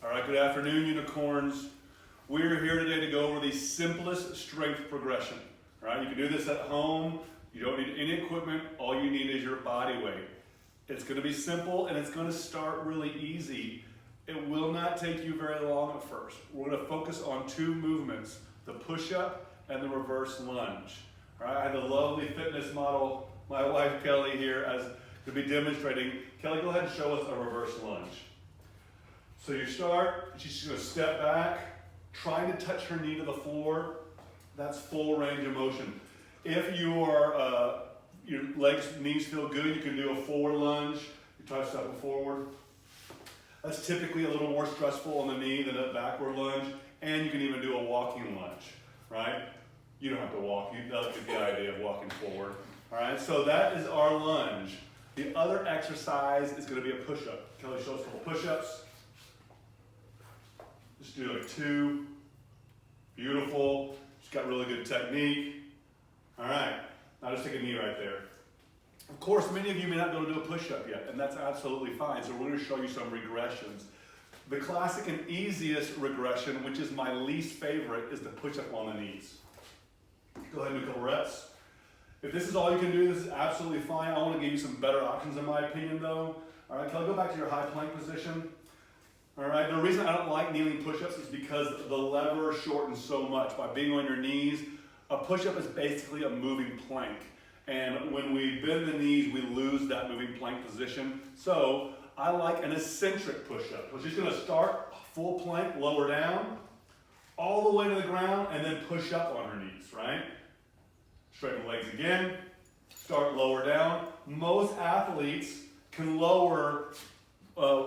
All right, good afternoon, unicorns. We're here today to go over the simplest strength progression. All right, you can do this at home. You don't need any equipment. All you need is your body weight. It's going to be simple and it's going to start really easy. It will not take you very long at first. We're going to focus on two movements, the push-up and the reverse lunge. All right, I have the lovely fitness model, my wife Kelly here, as to be demonstrating. Kelly, go ahead and show us a reverse lunge. So you start, she's going to step back, trying to touch her knee to the floor. That's full range of motion. If you are, your legs, knees feel good, you can do a forward lunge. You try stepping forward. That's typically a little more stressful on the knee than a backward lunge. And you can even do a walking lunge, right? You don't have to walk. That'll get the idea of walking forward. All right, so that is our lunge. The other exercise is going to be a push-up. Kelly, show us a couple push-ups. Just do like two. Beautiful. She's got really good technique. All right, now just take a knee right there. Of course, many of you may not be able to do a push-up yet, and that's absolutely fine. So we're going to show you some regressions. The classic and easiest regression, which is my least favorite, is the push-up on the knees. Go ahead and do a couple reps. If this is all you can do, this is absolutely fine. I want to give you some better options in my opinion though. All right, Kelly, go back to your high plank position. All right, the reason I don't like kneeling push-ups is because the lever shortens so much. By being on your knees, a push-up is basically a moving plank. And when we bend the knees, we lose that moving plank position. So I like an eccentric push-up. So she's going to start full plank, lower down, all the way to the ground, and then push up on her knees, right? Straighten the legs again, start lower down. Most athletes can lower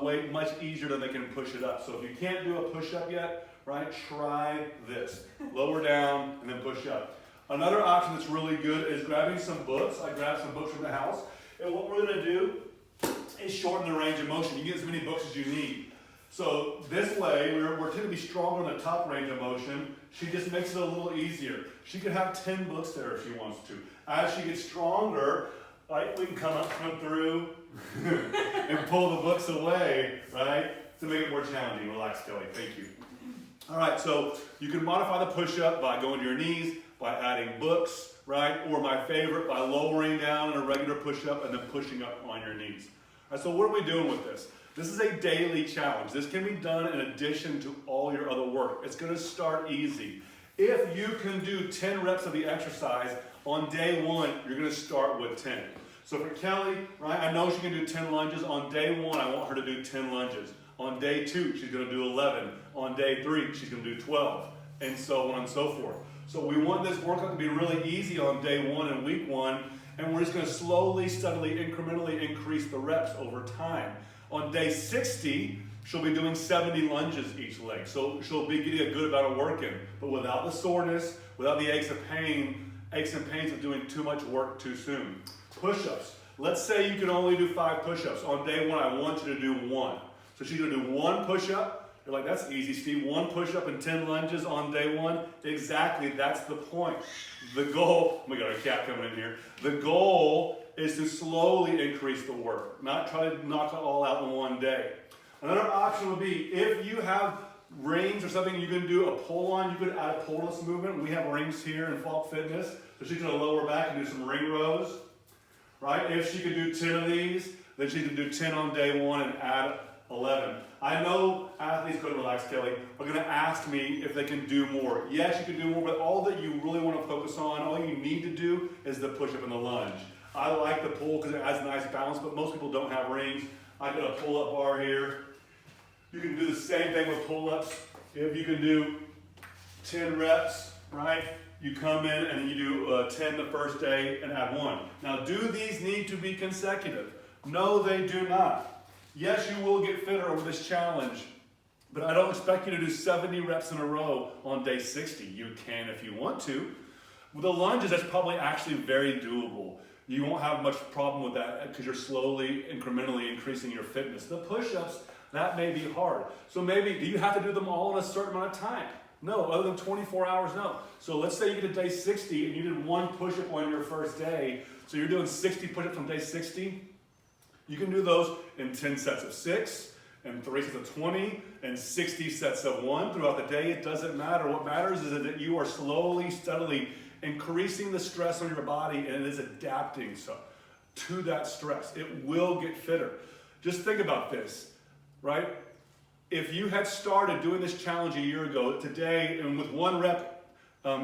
weight much easier than they can push it up. So if you can't do a push-up yet, right, try this. Lower down and then push up. Another option that's really good is grabbing some books. I grabbed some books from the house. And what we're going to do is shorten the range of motion. You get as many books as you need. So this way, we're tend to be stronger in the top range of motion. She just makes it a little easier. She could have 10 books there if she wants to. As she gets stronger, right, we can come through and pull the books away, right, to make it more challenging. Relax, Kelly. Thank you. All right, so you can modify the push-up by going to your knees, by adding books, right, or my favorite, by lowering down in a regular push-up and then pushing up on your knees. All right, so what are we doing with this? This is a daily challenge. This can be done in addition to all your other work. It's going to start easy. If you can do 10 reps of the exercise, on day one, you're going to start with 10. So for Kelly, right, I know she can do 10 lunges. On day one, I want her to do 10 lunges. On day two, she's going to do 11. On day three, she's going to do 12, and so on and so forth. So we want this workout to be really easy on day one and week one, and we're just going to slowly, steadily, incrementally increase the reps over time. On day 60, she'll be doing 70 lunges each leg. So she'll be getting a good amount of work in, but without the soreness, without the aches and pains of doing too much work too soon. Push-ups. Let's say you can only do 5 push-ups. On day one, I want you to do 1. So she's going to do 1 push-up. You're like, that's easy, Steve. 1 push-up and 10 lunges on day 1. Exactly, that's the point. The goal, we got a cat coming in here. The goal is to slowly increase the work, not try to knock it all out in one day. Another option would be if you have rings or something you can do a pull on, you could add a pull-less movement. We have rings here in Falk Fitness, so she's going to lower back and do some ring rows. Right? If she could do 10 of these, then she can do 10 on day 1 and add 11. I know athletes, go to relax, Kelly, are going to ask me if they can do more. Yes, you can do more, but all that you really want to focus on, all you need to do is the push-up and the lunge. I like the pull because it adds a nice balance, but most people don't have rings. I got a pull-up bar here. You can do the same thing with pull-ups. If you can do 10 reps, right? You come in and you do 10 the first day and add 1. Now, do these need to be consecutive? No, they do not. Yes, you will get fitter over this challenge, but I don't expect you to do 70 reps in a row on day 60. You can if you want to. With the lunges, that's probably actually very doable. You won't have much problem with that because you're slowly, incrementally increasing your fitness. The push-ups, that may be hard. So maybe, do you have to do them all in a certain amount of time? No, other than 24 hours, no. So let's say you get to day 60 and you did 1 push-up on your first day. So you're doing 60 push-ups on day 60. You can do those in 10 sets of 6, and 3 sets of 20 and 60 sets of 1 throughout the day. It doesn't matter. What matters is that you are slowly, steadily increasing the stress on your body, and it is adapting to that stress. It will get fitter. Just think about this, right? If you had started doing this challenge a year ago, today, and with 1 rep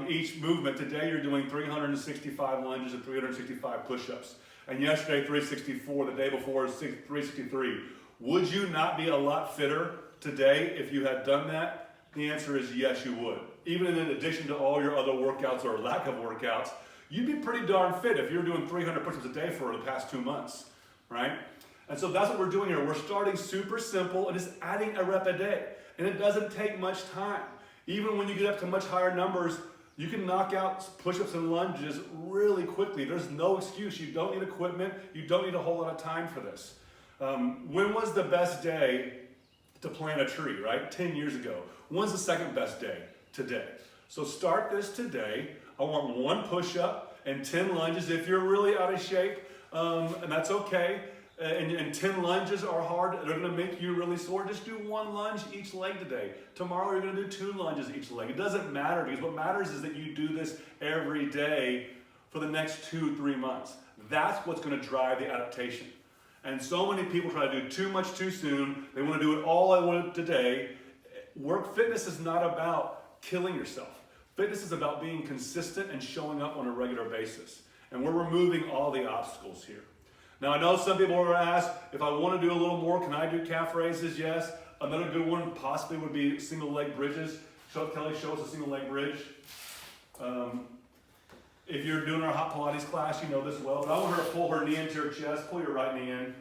each movement, today you're doing 365 lunges and 365 push-ups. And yesterday, 364, the day before, 363. Would you not be a lot fitter today if you had done that? The answer is yes, you would. Even in addition to all your other workouts or lack of workouts, you'd be pretty darn fit if you're doing 300 push-ups a day for the past 2 months, right? And so that's what we're doing here. We're starting super simple and just adding a rep a day. And it doesn't take much time. Even when you get up to much higher numbers, you can knock out push-ups and lunges really quickly. There's no excuse. You don't need equipment. You don't need a whole lot of time for this. When was the best day to plant a tree, right? 10 years ago. When's the second best day? Today. So start this today. I want 1 push-up and 10 lunges if you're really out of shape, and that's okay. And 10 lunges are hard. They're going to make you really sore. Just do 1 lunge each leg today. Tomorrow you're going to do 2 lunges each leg. It doesn't matter, because what matters is that you do this every day for the next 2-3 months. That's what's going to drive the adaptation. And so many people try to do too much too soon. They want to do it all at once today. Fitness is not about killing yourself. Fitness is about being consistent and showing up on a regular basis. And we're removing all the obstacles here. Now, I know some people are asked, if I want to do a little more, can I do calf raises? Yes. Another good one possibly would be single leg bridges. Kelly, show us a single leg bridge. If you're doing our hot Pilates class, you know this well. But I want her to pull her knee into her chest. Pull your right knee in.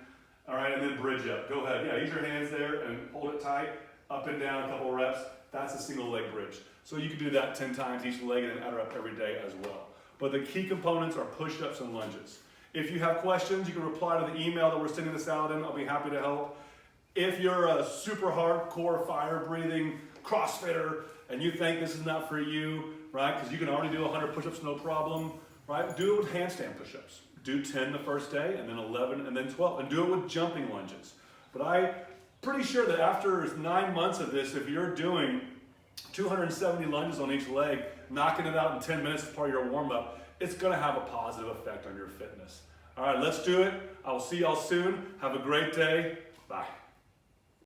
All right, and then bridge up. Go ahead. Yeah, use your hands there and hold it tight. Up and down, a couple of reps. That's a single leg bridge. So you can do that 10 times each leg and then add her up every day as well. But the key components are push-ups and lunges. If you have questions, you can reply to the email that we're sending this out in. I'll be happy to help. If you're a super hardcore fire-breathing CrossFitter and you think this is not for you, right, because you can already do 100 push-ups no problem, right, do it with handstand push-ups. Do 10 the first day, and then 11, and then 12, and do it with jumping lunges. But I'm pretty sure that after 9 months of this, if you're doing 270 lunges on each leg, knocking it out in 10 minutes as part of your warm-up, it's going to have a positive effect on your fitness. All right, let's do it. I will see y'all soon. Have a great day. Bye.